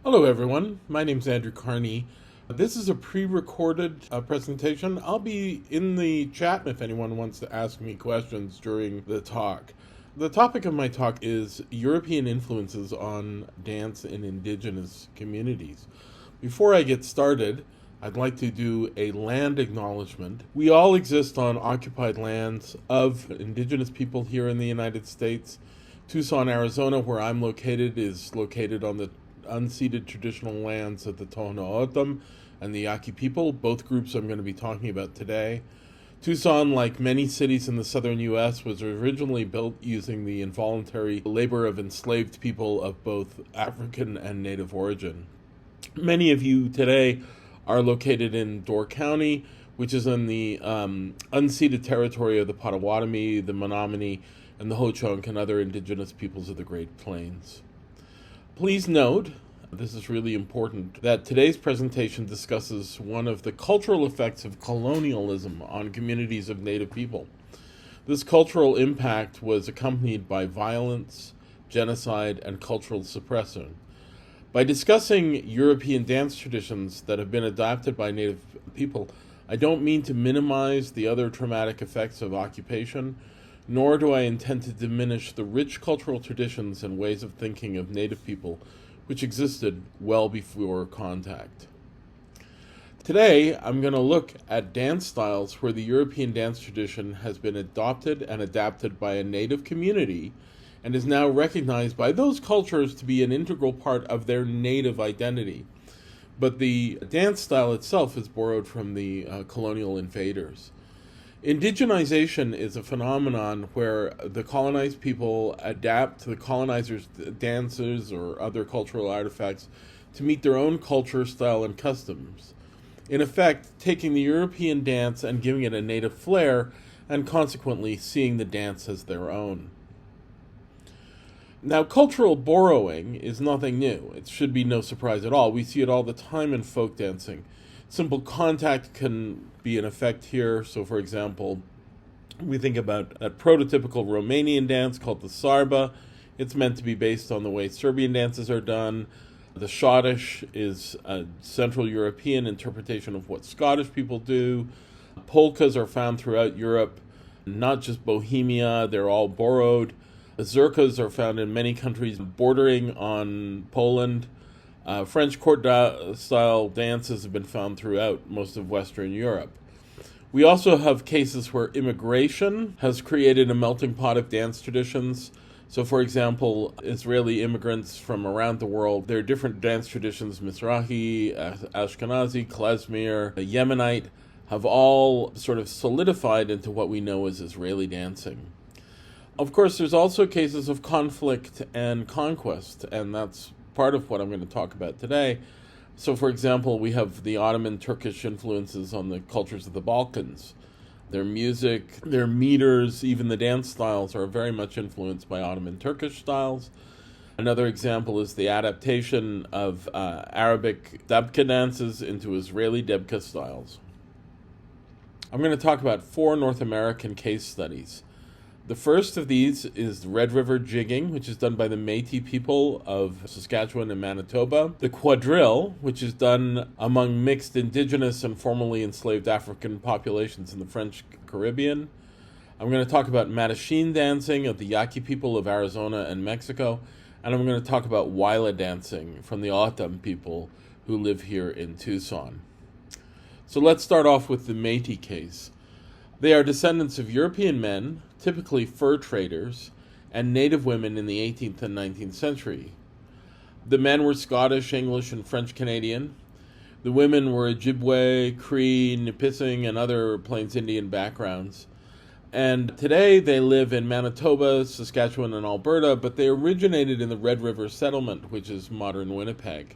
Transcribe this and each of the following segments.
Hello, everyone. My name's Andrew Carnie. This is a pre-recorded presentation. I'll be in the chat if anyone wants to ask me questions during the talk. The topic of my talk is European influences on dance in indigenous communities. Before I get started, I'd like to do a land acknowledgement. We all exist on occupied lands of indigenous people here in the United States. Tucson, Arizona, where I'm located, is located on the unceded traditional lands of the Tohono O'odham and the Yaqui people, both groups I'm going to be talking about today. Tucson, like many cities in the southern U.S., was originally built using the involuntary labor of enslaved people of both African and Native origin. Many of you today are located in Door County, which is in the unceded territory of the Potawatomi, the Menominee, and the Ho-Chunk and other indigenous peoples of the Great Plains. Please note, this is really important, that today's presentation discusses one of the cultural effects of colonialism on communities of Native people. This cultural impact was accompanied by violence, genocide, and cultural suppression. By discussing European dance traditions that have been adopted by Native people, I don't mean to minimize the other traumatic effects of occupation, nor do I intend to diminish the rich cultural traditions and ways of thinking of Native people which existed well before contact. Today, I'm going to look at dance styles where the European dance tradition has been adopted and adapted by a Native community and is now recognized by those cultures to be an integral part of their Native identity. But the dance style itself is borrowed from the colonial invaders. Indigenization is a phenomenon where the colonized people adapt to the colonizers' dances or other cultural artifacts to meet their own culture, style, and customs. In effect, taking the European dance and giving it a native flair, and consequently seeing the dance as their own. Now, cultural borrowing is nothing new. It should be no surprise at all. We see it all the time in folk dancing. Simple contact can be in effect here. So, for example, we think about a prototypical Romanian dance called the Sârba. It's meant to be based on the way Serbian dances are done. The Schottish is a Central European interpretation of what Scottish people do. Polkas are found throughout Europe, not just Bohemia. They're all borrowed. Mazurkas are found in many countries bordering on Poland. French court-style dances have been found throughout most of Western Europe. We also have cases where immigration has created a melting pot of dance traditions. So, for example, Israeli immigrants from around the world, there are different dance traditions, Mizrahi, Ashkenazi, Klezmer, Yemenite, have all sort of solidified into what we know as Israeli dancing. Of course, there's also cases of conflict and conquest, and that's part of what I'm going to talk about today. So, for example, we have the Ottoman Turkish influences on the cultures of the Balkans. Their music, their meters, even the dance styles are very much influenced by Ottoman Turkish styles. Another example is the adaptation of Arabic debka dances into Israeli debka styles. I'm going to talk about 4 North American case studies. The first of these is Red River Jigging, which is done by the Métis people of Saskatchewan and Manitoba. The Kwadril, which is done among mixed Indigenous and formerly enslaved African populations in the French Caribbean. I'm going to talk about Matachine dancing of the Yaqui people of Arizona and Mexico. And I'm going to talk about Waila dancing from the O'odham people who live here in Tucson. So let's start off with the Métis case. They are descendants of European men, typically fur traders, and Native women in the 18th and 19th century. The men were Scottish, English, and French Canadian. The women were Ojibwe, Cree, Nipissing, and other Plains Indian backgrounds. And today they live in Manitoba, Saskatchewan, and Alberta, but they originated in the Red River settlement, which is modern Winnipeg.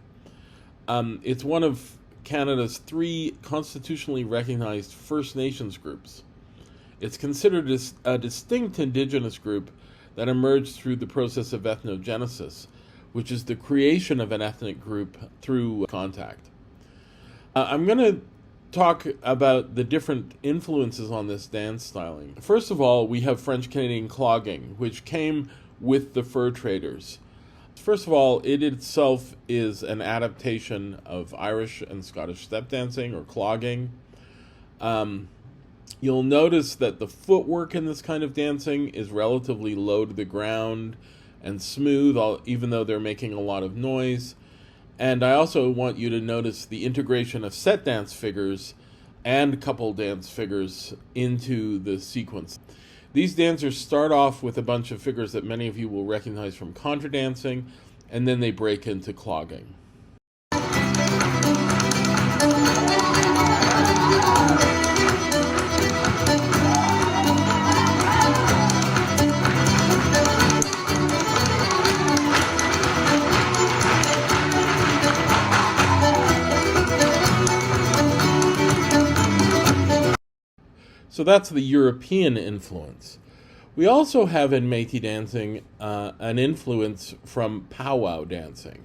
It's one of Canada's 3 constitutionally recognized First Nations groups. It's considered a distinct Indigenous group that emerged through the process of ethnogenesis, which is the creation of an ethnic group through contact. I'm going to talk about the different influences on this dance styling. First of all, we have French Canadian clogging, which came with the fur traders. First of all, it itself is an adaptation of Irish and Scottish step dancing or clogging. You'll notice that the footwork in this kind of dancing is relatively low to the ground and smooth, even though they're making a lot of noise. And I also want you to notice the integration of set dance figures and couple dance figures into the sequence. These dancers start off with a bunch of figures that many of you will recognize from contra dancing, and then they break into clogging. So that's the European influence. We also have in Métis dancing an influence from powwow dancing.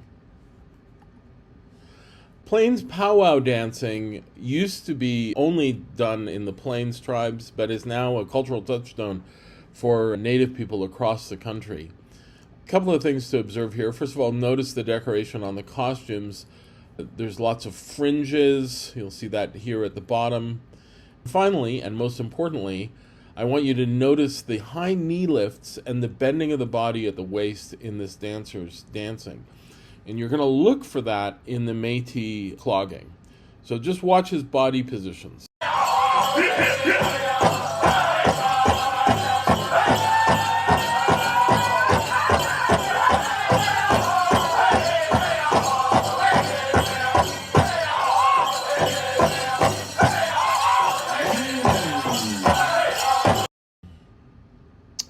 Plains powwow dancing used to be only done in the Plains tribes, but is now a cultural touchstone for Native people across the country. A couple of things to observe here. First of all, notice the decoration on the costumes. There's lots of fringes. You'll see that here at the bottom. Finally, and most importantly, I want you to notice the high knee lifts and the bending of the body at the waist in this dancer's dancing. And you're going to look for that in the Métis clogging. So just watch his body positions.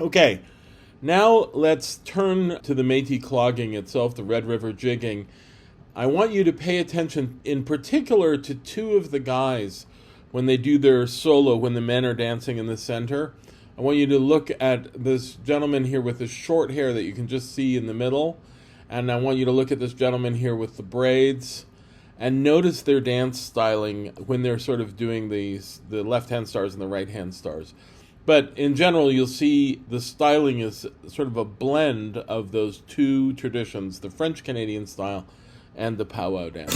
Okay, now let's turn to the Métis clogging itself, the Red River Jigging. I want you to pay attention in particular to two of the guys when they do their solo, when the men are dancing in the center. I want you to look at this gentleman here with the short hair that you can just see in the middle. And I want you to look at this gentleman here with the braids. And notice their dance styling when they're sort of doing the left-hand stars and the right-hand stars. But in general, you'll see the styling is sort of a blend of those two traditions, the French-Canadian style and the powwow dance.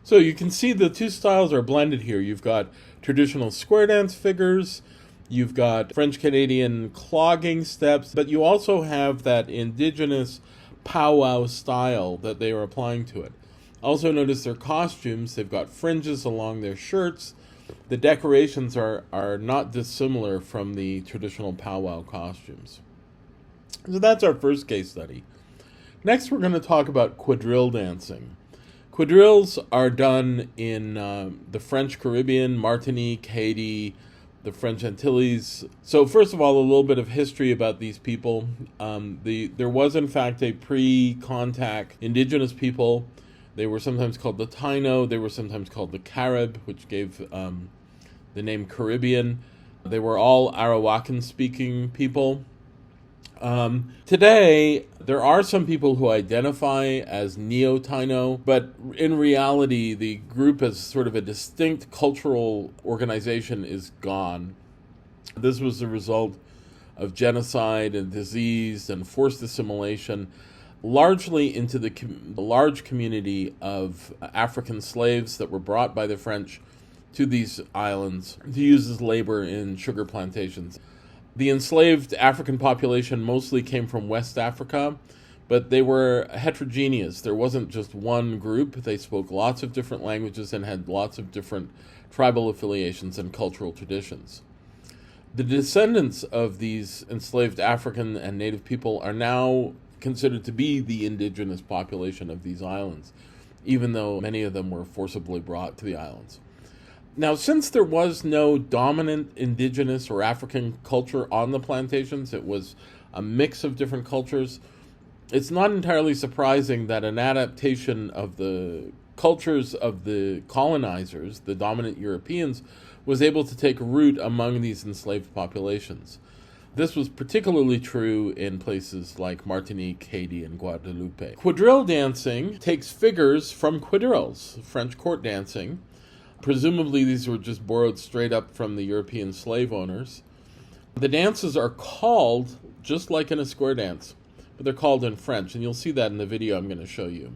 So you can see the two styles are blended here. You've got traditional square dance figures, you've got French-Canadian clogging steps, but you also have that indigenous powwow style that they are applying to it. Also notice their costumes. They've got fringes along their shirts. The decorations are not dissimilar from the traditional powwow costumes. So that's our first case study. Next, we're going to talk about quadrille dancing. Quadrilles are done in the French Caribbean, Martinique, Haiti, the French Antilles. So first of all, a little bit of history about these people. There was, in fact, a pre-contact indigenous people. They were sometimes called the Taino. They were sometimes called the Carib, which gave the name Caribbean. They were all Arawakan-speaking people. Today, there are some people who identify as Neo-Taino, but in reality, the group as sort of a distinct cultural organization is gone. This was the result of genocide and disease and forced assimilation, largely into the large community of African slaves that were brought by the French to these islands to use as labor in sugar plantations. The enslaved African population mostly came from West Africa, but they were heterogeneous. There wasn't just one group. They spoke lots of different languages and had lots of different tribal affiliations and cultural traditions. The descendants of these enslaved African and native people are now considered to be the indigenous population of these islands, even though many of them were forcibly brought to the islands. Now, since there was no dominant indigenous or African culture on the plantations, it was a mix of different cultures, it's not entirely surprising that an adaptation of the cultures of the colonizers, the dominant Europeans, was able to take root among these enslaved populations. This was particularly true in places like Martinique, Haiti, and Guadeloupe. Quadrille dancing takes figures from quadrilles, French court dancing. Presumably these were just borrowed straight up from the European slave owners. The dances are called just like in a square dance, but they're called in French, and you'll see that in the video I'm going to show you.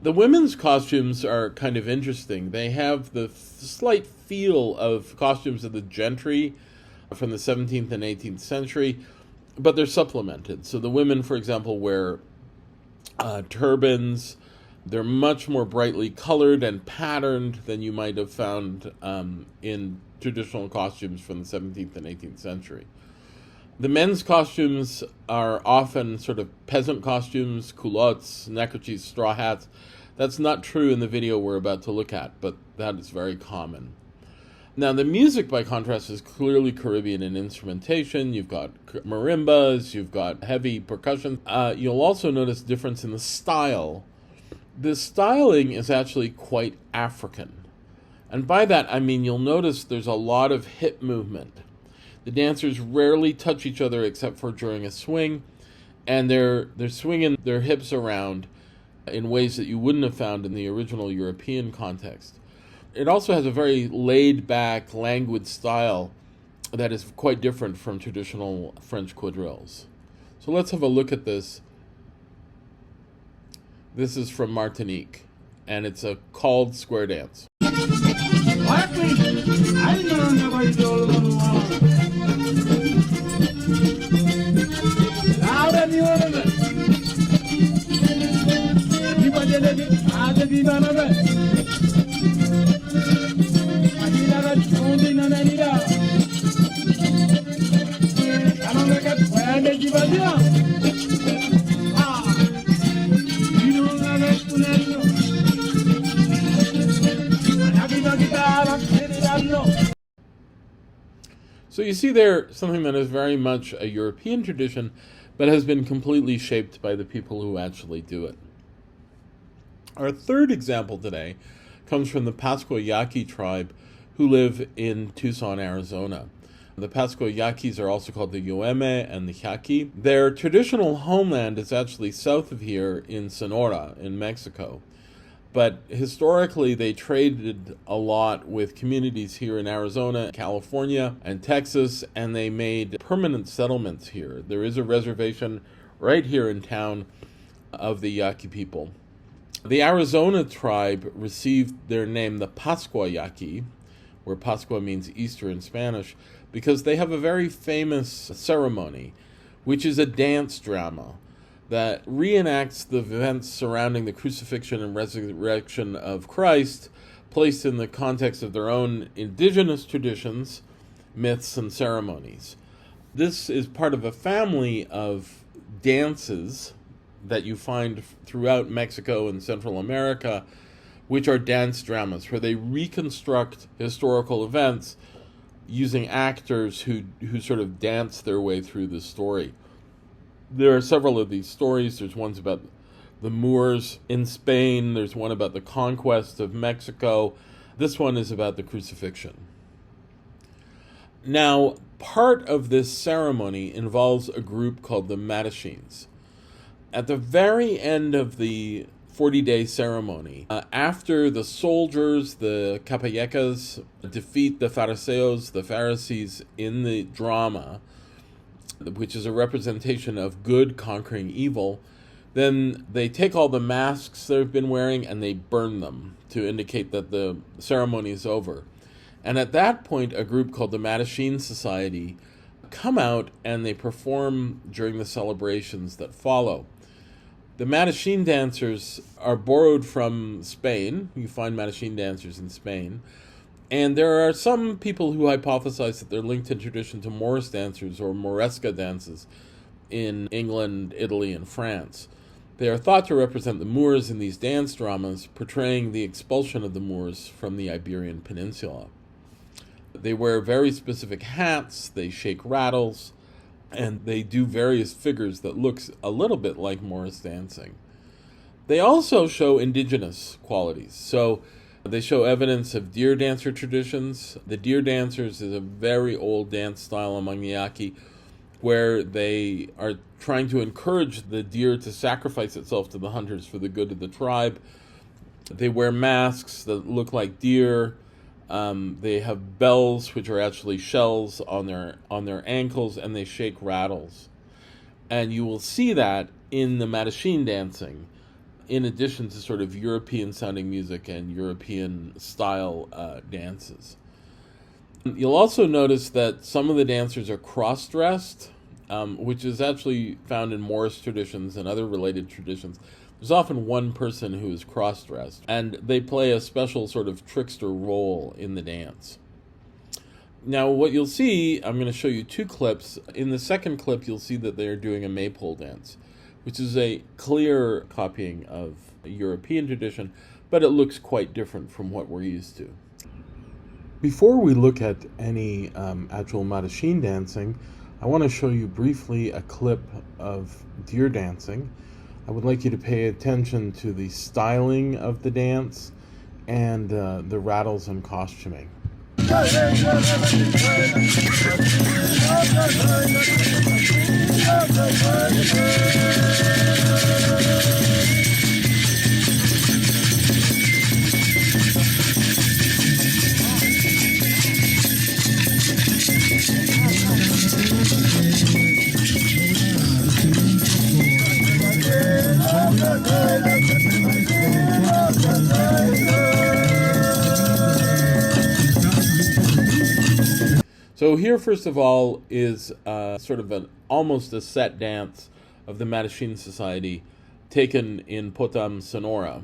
The women's costumes are kind of interesting. They have the slight feel of costumes of the gentry from the 17th and 18th century, but they're supplemented. So the women, for example, wear turbans. They're much more brightly colored and patterned than you might have found in traditional costumes from the 17th and 18th century. The men's costumes are often sort of peasant costumes, culottes, neckerchiefs, straw hats. That's not true in the video we're about to look at, but that is very common. Now, the music, by contrast, is clearly Caribbean in instrumentation. You've got marimbas, you've got heavy percussion. You'll also notice difference in the style. The styling is actually quite African. And by that, I mean you'll notice there's a lot of hip movement. The dancers rarely touch each other except for during a swing, and they're swinging their hips around in ways that you wouldn't have found in the original European context. It also has a very laid-back, languid style that is quite different from traditional French quadrilles. So let's have a look at this. This is from Martinique, and it's a called square dance. So you see there something that is very much a European tradition, but has been completely shaped by the people who actually do it. Our third example today comes from the Pascua Yaqui tribe who live in Tucson, Arizona. The Pascua Yaquis are also called the Yoeme and the Yaqui. Their traditional homeland is actually south of here in Sonora, in Mexico. But historically, they traded a lot with communities here in Arizona, California, and Texas, and they made permanent settlements here. There is a reservation right here in town of the Yaqui people. The Arizona tribe received their name, the Pascua Yaqui, where Pascua means Easter in Spanish, because they have a very famous ceremony, which is a dance drama that reenacts the events surrounding the crucifixion and resurrection of Christ, placed in the context of their own indigenous traditions, myths, and ceremonies. This is part of a family of dances that you find throughout Mexico and Central America, which are dance dramas, where they reconstruct historical events using actors who sort of dance their way through the story. There are several of these stories. There's ones about the Moors in Spain. There's one about the conquest of Mexico. This one is about the crucifixion. Now, part of this ceremony involves a group called the Matachines. At the very end of the 40-day ceremony, after the soldiers, the capayecas, defeat the Phariseos, the Pharisees, in the drama, which is a representation of good conquering evil, then they take all the masks they've been wearing and they burn them to indicate that the ceremony is over. And at that point, a group called the Matachines Society come out and they perform during the celebrations that follow. The Matachine dancers are borrowed from Spain. You find Matachine dancers in Spain. And there are some people who hypothesize that they're linked in tradition to Morris dancers or Moresca dances in England, Italy, and France. They are thought to represent the Moors in these dance dramas, portraying the expulsion of the Moors from the Iberian Peninsula. They wear very specific hats, they shake rattles, and they do various figures that looks a little bit like Morris dancing. They also show indigenous qualities. So they show evidence of deer dancer traditions. The deer dancers is a very old dance style among the Yaqui, where they are trying to encourage the deer to sacrifice itself to the hunters for the good of the tribe. They wear masks that look like deer. They have bells, which are actually shells, on their ankles, and they shake rattles. And you will see that in the Matachine dancing, in addition to sort of European-sounding music and European-style dances. You'll also notice that some of the dancers are cross-dressed, which is actually found in Morris traditions and other related traditions. There's often one person who is cross-dressed, and they play a special sort of trickster role in the dance. Now, what you'll see, I'm going to show you two clips. In the second clip, you'll see that they're doing a maypole dance, which is a clear copying of a European tradition, but it looks quite different from what we're used to. Before we look at any actual Matachine dancing, I want to show you briefly a clip of deer dancing. I would like you to pay attention to the styling of the dance and the rattles and costuming. So here, first of all, is sort of almost a set dance of the Matachine Society taken in Potam, Sonora.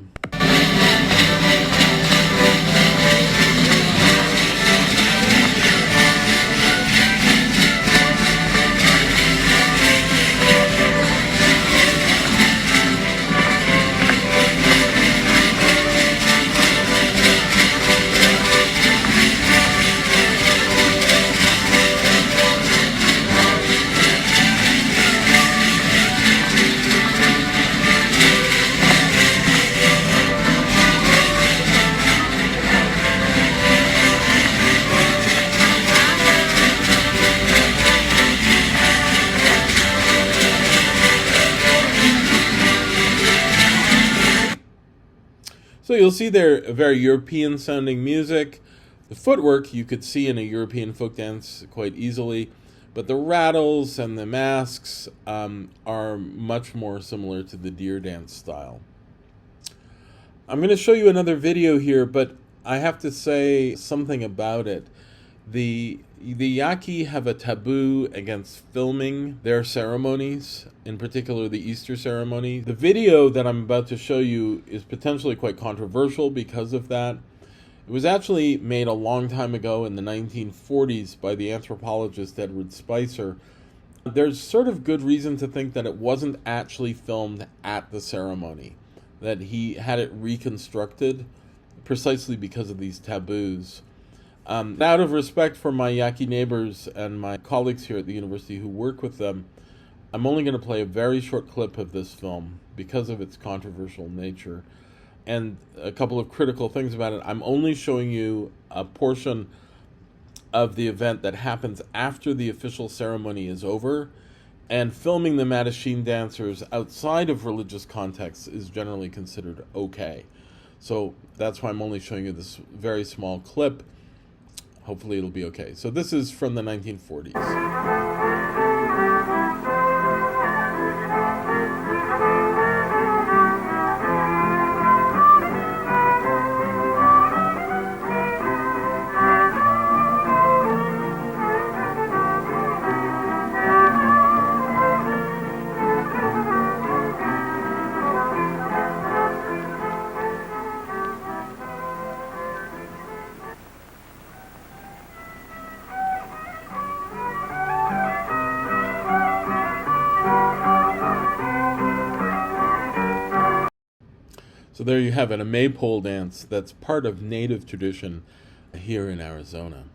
So you'll see there very European-sounding music. The footwork you could see in a European folk dance quite easily, but the rattles and the masks are much more similar to the deer dance style. I'm going to show you another video here, but I have to say something about it. The Yaqui have a taboo against filming their ceremonies, in particular the Easter ceremony. The video that I'm about to show you is potentially quite controversial because of that. It was actually made a long time ago in the 1940s by the anthropologist Edward Spicer. There's sort of good reason to think that it wasn't actually filmed at the ceremony, that he had it reconstructed precisely because of these taboos. Out of respect for my Yaqui neighbors and my colleagues here at the university who work with them, I'm only going to play a very short clip of this film because of its controversial nature. And a couple of critical things about it. I'm only showing you a portion of the event that happens after the official ceremony is over, and filming the Matachine dancers outside of religious contexts is generally considered okay. So that's why I'm only showing you this very small clip. Hopefully it'll be okay. So this is from the 1940s. So there you have it, a maypole dance that's part of native tradition here in Arizona.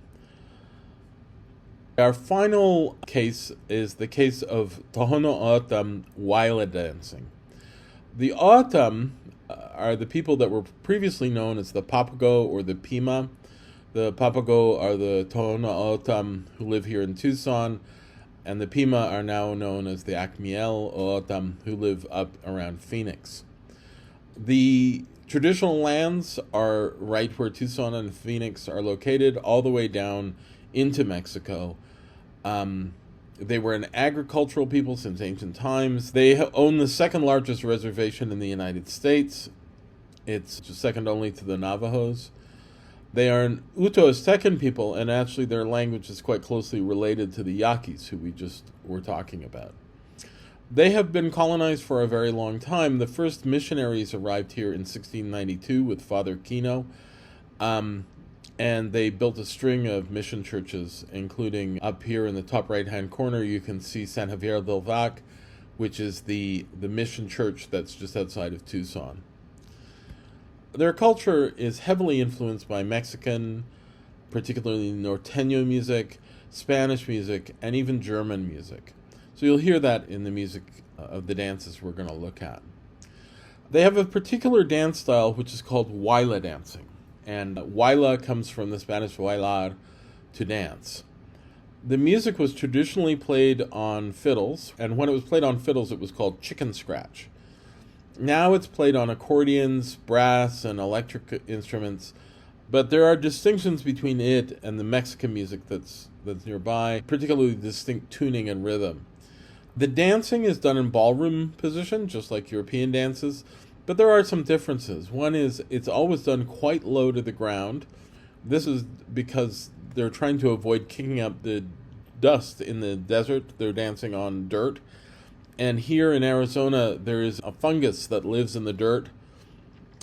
Our final case is the case of Tohono O'odham Waila dancing. The O'odham are the people that were previously known as the Papago or the Pima. The Papago are the Tohono O'odham who live here in Tucson, and the Pima are now known as the Akmiel O'odham who live up around Phoenix. The traditional lands are right where Tucson and Phoenix are located, all the way down into Mexico. They were an agricultural people since ancient times. They own the second largest reservation in the United States. It's second only to the Navajos. They are an Uto-Aztecan people, and actually their language is quite closely related to the Yaquis, who we just were talking about. They have been colonized for a very long time. The first missionaries arrived here in 1692 with Father Kino, and they built a string of mission churches, including up here in the top right-hand corner, you can see San Javier del Vac, which is the mission church that's just outside of Tucson. Their culture is heavily influenced by Mexican, particularly norteño music, Spanish music, and even German music. So you'll hear that in the music of the dances we're going to look at. They have a particular dance style which is called Waila dancing. And Waila comes from the Spanish bailar, to dance. The music was traditionally played on fiddles, and when it was played on fiddles, it was called chicken scratch. Now it's played on accordions, brass, and electric instruments, but there are distinctions between it and the Mexican music that's nearby, particularly distinct tuning and rhythm. The dancing is done in ballroom position, just like European dances, but there are some differences. One is it's always done quite low to the ground. This is because they're trying to avoid kicking up the dust in the desert. They're dancing on dirt. And here in Arizona, there is a fungus that lives in the dirt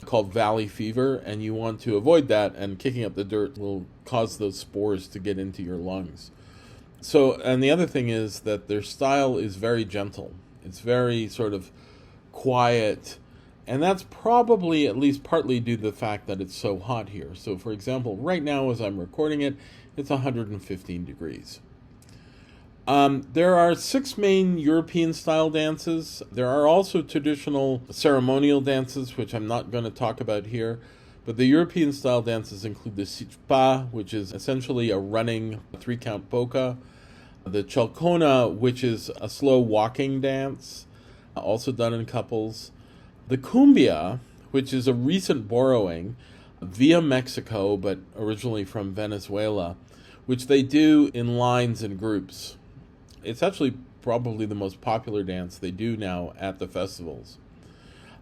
called valley fever, and you want to avoid that, and kicking up the dirt will cause those spores to get into your lungs. So, and the other thing is that their style is very gentle. It's very sort of quiet. And that's probably at least partly due to the fact that it's so hot here. So, for example, right now as I'm recording it, it's 115 degrees. There are 6 main European-style dances. There are also traditional ceremonial dances, which I'm not going to talk about here. But the European-style dances include the Sârba, which is essentially a running 3-count polka. The Chalcona, which is a slow walking dance, also done in couples. The cumbia, which is a recent borrowing via Mexico, but originally from Venezuela, which they do in lines and groups. It's actually probably the most popular dance they do now at the festivals.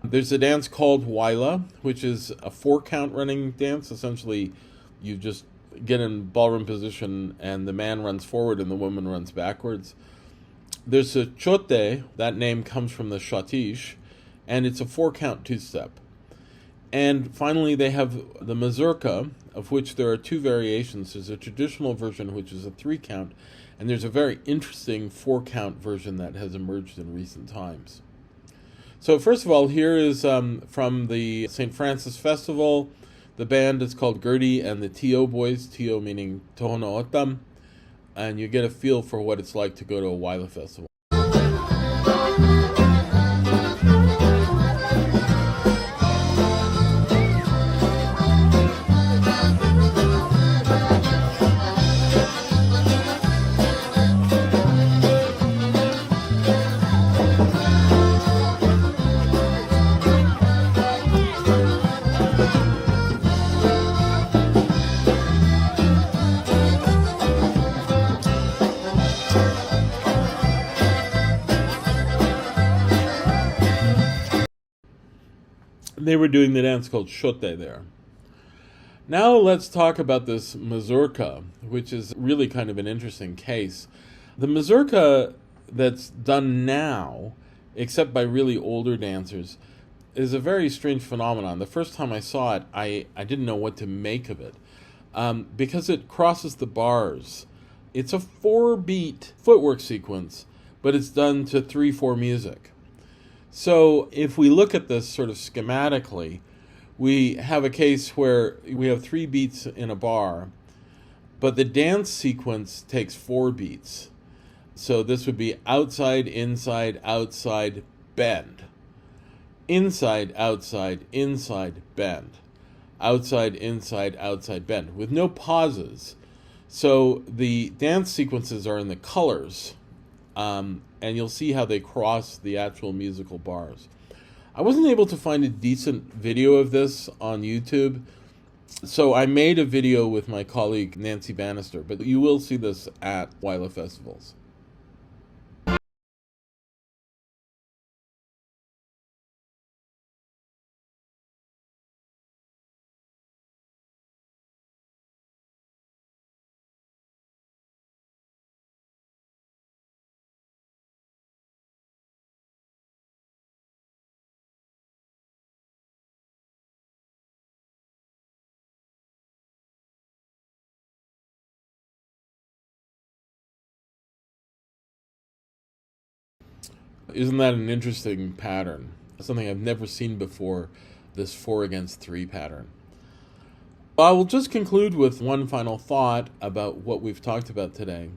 There's a dance called Waila, which is a 4-count running dance. Essentially, you just get in ballroom position and the man runs forward and the woman runs backwards. There's a chote, that name comes from the Schottisches, and it's a 4-count 2-step. And finally, they have the mazurka, of which there are 2 variations. There's a traditional version, which is a 3-count, and there's a very interesting 4-count version that has emerged in recent times. So first of all, here is from the St. Francis Festival. The band is called Gertie and the T.O. Boys, T.O. meaning Tohono O'odham, and you get a feel for what it's like to go to a Waila festival. They were doing the dance called chote there. Now let's talk about this mazurka, which is really kind of an interesting case. The mazurka that's done now, except by really older dancers, is a very strange phenomenon. The first time I saw it, I didn't know what to make of it, because it crosses the bars. It's a 4-beat footwork sequence, but it's done to 3/4 music. So if we look at this sort of schematically, we have a case where we have 3 beats in a bar, but the dance sequence takes 4 beats. So this would be outside, inside, outside, bend. Inside, outside, inside, bend. Outside, inside, outside, bend, with no pauses. So the dance sequences are in the colors, and you'll see how they cross the actual musical bars. I wasn't able to find a decent video of this on YouTube, so I made a video with my colleague Nancy Bannister, but you will see this at Waila festivals. Isn't that an interesting pattern? Something I've never seen before, this 4 against 3 pattern. I will just conclude with one final thought about what we've talked about today.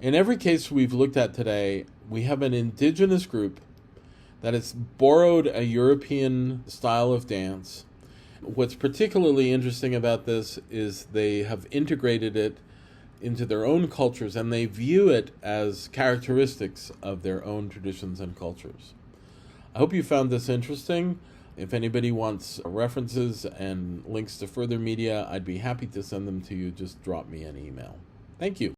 In every case we've looked at today, we have an indigenous group that has borrowed a European style of dance. What's particularly interesting about this is they have integrated it into their own cultures, and they view it as characteristics of their own traditions and cultures. I hope you found this interesting. If anybody wants references and links to further media, I'd be happy to send them to you. Just drop me an email. Thank you.